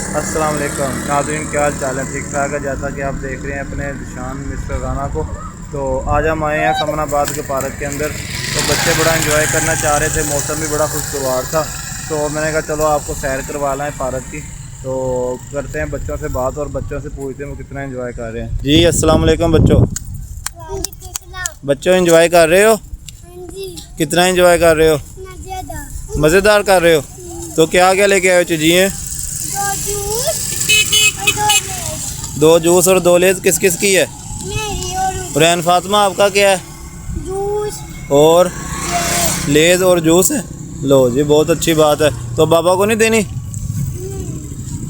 अस्सलाम वालेकुम नाज़रीन, क्या हाल चाल है? ठीक ठाक है। जैसा कि आप देख रहे हैं अपने निशान मिस्टर राना को, तो आज हम आए हैं समनाबाद के पार्क के अंदर। तो बच्चे बड़ा एंजॉय करना चाह रहे थे, मौसम भी बड़ा खुशगवार था, तो मैंने कहा चलो आपको सैर करवा लाएँ पार्क की। तो करते हैं बच्चों से बात और बच्चों से पूछते हैं वो कितना एंजॉय कर रहे हैं। जी अस्सलाम वालेकुम बच्चों। बच्चों एंजॉय कर रहे हो? कितना एंजॉय कर रहे हो? मज़ेदार कर रहे हो? तो क्या क्या लेके आए हो चीज़ें? दो जूस और दो लेज। किस किस की है? मेरी। रैन फातिमा आपका क्या है? जूस और लेज और जूस है। लो जी बहुत अच्छी बात है। तो बाबा को नहीं देनी?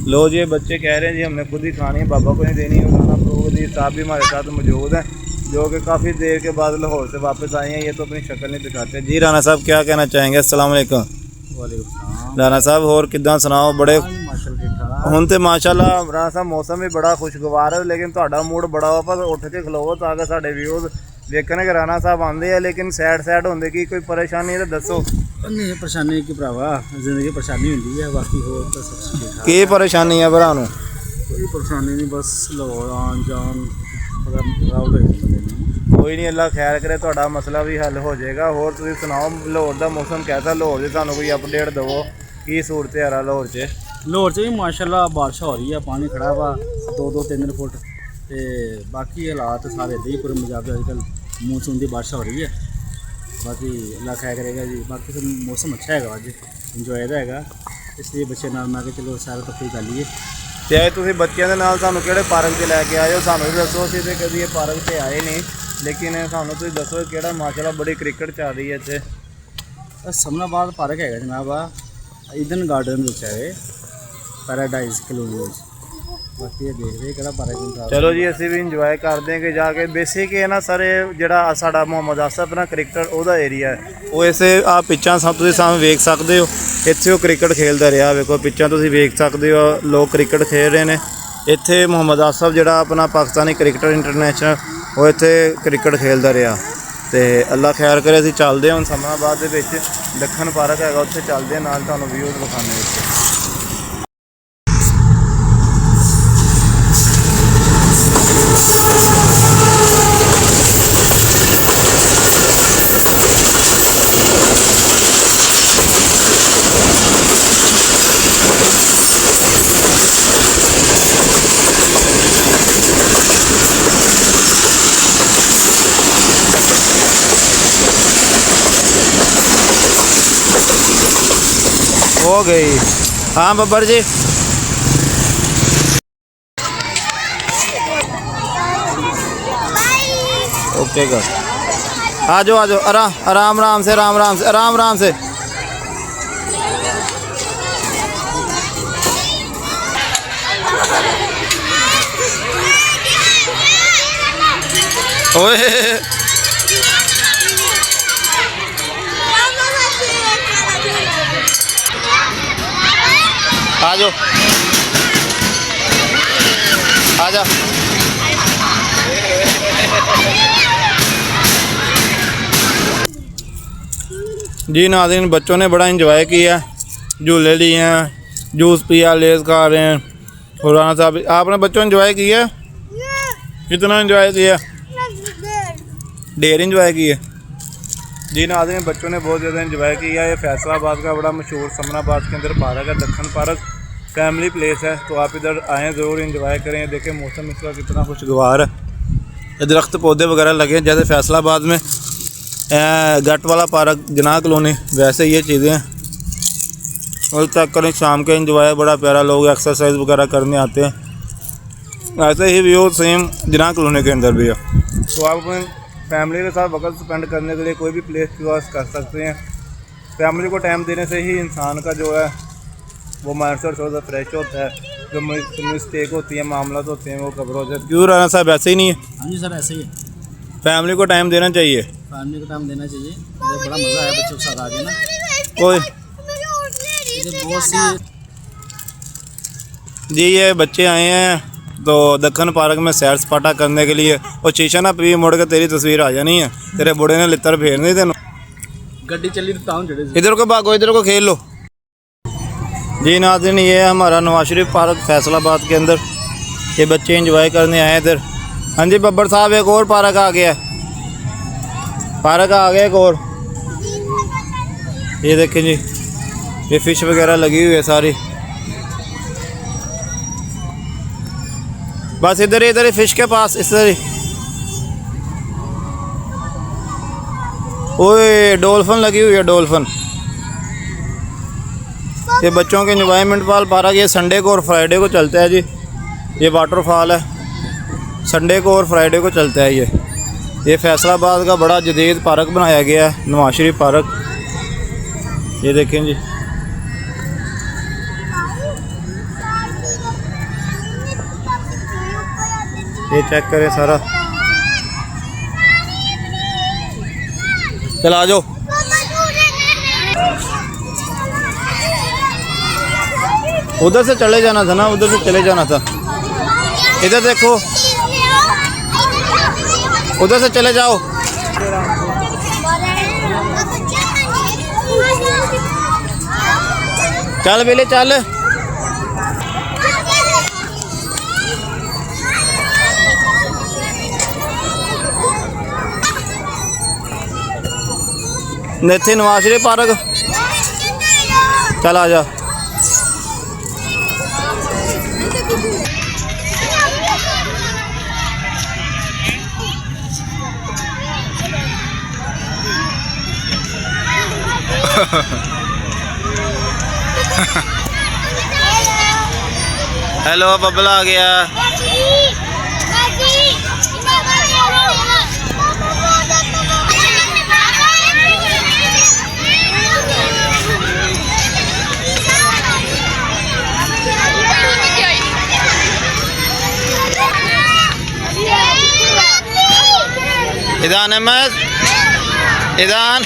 लो जी बच्चे कह रहे हैं जी हमने खुद ही खानी है, बाबा को नहीं देनी। राना साहब भी हमारे साथ मौजूद हैं, जो कि काफ़ी देर के बाद लाहौर से वापस आए हैं। ये तो अपनी शक्ल नहीं दिखाते। जी राना साहब क्या कहना चाहेंगे? अस्सलाम वालेकुम। राना साहब होर किदा सुनाओ? बड़े हुण तो माशाल्लाह राना साहब मौसम भी बड़ा खुशगवार है, लेकिन तुहाडा मूड बड़ा हो पर उठ के खलोवो ताकि साडे व्यूज़ देखने कि राना साहब आंदे हैं, लेकिन सैड होंदे की कोई परेशानी है तो दसो। नहीं परेशानी की भरावा जिंदगी परेशानी होंदी है, बाकी हो तो सब ठीक है। की परेशानी है भरा नूं? कोई परेशानी नहीं, बस लाहौर आन जान कोई नहीं, अल्लाह खैर करे, तुहाडा मसला भी हल हो जाएगा। होर तुसीं सुनाओ लाहौर का मौसम कैसा? लाहौर से सानू कोई अपडेट दवो की सूरत है लाहौर च? लाहौर च भी माशाल्लाह बारिश हो रही है, पानी खड़ा हुआ 2-3 फुट। तो बाकी हालात सारे इदा ही पूरे मुजाब अजकल मानसून की बारिश हो रही है। बाकी अल्लाह खैर करेगा जी। बाकी तो मौसम अच्छा है, अज इंजॉय का है, इसलिए बच्चे नाल मैं चलो सैर तफरी कर लीए। तो तुम बच्चों के नाल सानू किहड़े पार्क से लैके आए हो? सानू भी दसो, असीं तो कभी ये पार्क से आए नहीं, लेकिन सानू तुसीं दसो किहड़ा माशाल्लाह बड़ी क्रिकेट चल रही है इत्थे। समनाबाद पार्क है जनाब, ईडन गार्डन है पैराडाइज कलोनी। बाकी ये देख रहे किहड़ा पार्क। चलो जी असीं भी इंजॉय कर देंगे जाके। बेसिक है ना सर, जिहड़ा साडा मोहम्मद आसफ ना क्रिकेट ओहदा एरिया है, वो इसे आ पिच्चां सब तुसीं सामने वेख सकदे हो। इत्थे वो क्रिकेट खेलदा रहा, वेखो पिच्चां तुसीं वेख सकदे हो, लोग क्रिकेट खेल रहे हैं। इत्थे मोहम्मद आसफ जिहड़ा अपना पाकिस्तानी क्रिकेटर इंटरनेशनल वो इत्थे क्रिकेट खेलदा रहा। तो अल्लाह खैर करे, असीं चलदे हुण समनाबाद दे विच दक्खन पार्क हैगा, उत्थे चलदे हैं, नाल तुहानूं व्यूज़ विखाने विच। हो गई। हाँ बब्बर जी ओके कर। आ जाओ आराम से आराम से। ओए आ जाओ, आ जा। जी नाज़रीन बच्चों ने बड़ा इंजॉय किया, झूले लिए हैं, जूस पिया, लेज खा रहे हैं। और राना साहब आपने बच्चों इंजॉय किया? कितना इंजॉय किया? ढेर इंजॉय किया। जी नाज़रीन बच्चों ने बहुत ज़्यादा इंजॉय किया। ये फैसलाबाद का बड़ा मशहूर समनाबाद के अंदर पार्क है, दक्खन पार्क फैमिली प्लेस है, तो आप इधर आएँ ज़रूर इंजॉय करें। देखें मौसम इस वक्त कितना खुशगवार है, दरख्त पौधे वगैरह लगे हैं जैसे फैसलाबाद में गट वाला पार्क जनाह कॉलोनी, वैसे ये चीज़ें हैं। और तक करें शाम के इंजॉय बड़ा प्यारा, लोग एक्सरसाइज वगैरह करने आते हैं। ऐसे ही व्यू सेम जनाह कॉलोनी के अंदर भी है, तो आप अपने फैमिली के साथ वक्त स्पेंड करने के लिए कोई भी प्लेस चॉइस कर सकते हैं। फैमिली को टाइम देने से ही इंसान का जो है वो माइंडसेट थोड़ा सा फ्रेश होता है, जो मिस्टेक होती है मामला होते हैं वो कवर हो जाते हैं। क्यों राना साहब ऐसे ही नहीं है? हाँ जी सर ऐसे ही है, फैमिली को टाइम देना चाहिए, फैमिली को टाइम देना चाहिए। मुझे बड़ा मज़ा आया बच्चों के साथ आके ना। कोई बहुत सी जी ये बच्चे आए हैं तो दक्खन पार्क में सैर सपाटा करने के लिए, और शीशा ना पी मुड़ के तेरी तस्वीर आ जानी है, तेरे बुढ़े ने लितर फेरनी तेन। गड्डी चली तो इधर को भागो, इधर को खेल लो। जी नाज़रीन, ये है हमारा नवाज शरीफ पार्क फैसलाबाद के अंदर। ये बच्चे एंजॉय करने आए इधर। हाँ जी बब्बर साहब, एक और पार्क आ गया, पार्क आ गया एक और। ये देखें जी, ये फिश वगैरह लगी हुई है सारी। बस इधर ही फिश के पास, इधर ही। ओए डॉल्फिन लगी हुई है, डॉल्फिन। ये बच्चों के एंजॉयमेंट वाल पार्क, ये संडे को और फ्राइडे को चलता है जी। ये वाटरफॉल है, संडे को और फ्राइडे को चलता है ये फैसलाबाद का बड़ा जदीद पार्क बनाया गया है, नवाज शरीफ पार्क। ये देखें जी, ये चेक करें सारा। चल आ जाओ। उधर से चले जाना था ना, उधर से चले जाना था। इधर देखो, उधर से चले जाओ। चल बेले चल। इत्थे नवाज शरीफ पार्क, चल आ जा। हेलो बबला आ गया। इदान अहमद, इदान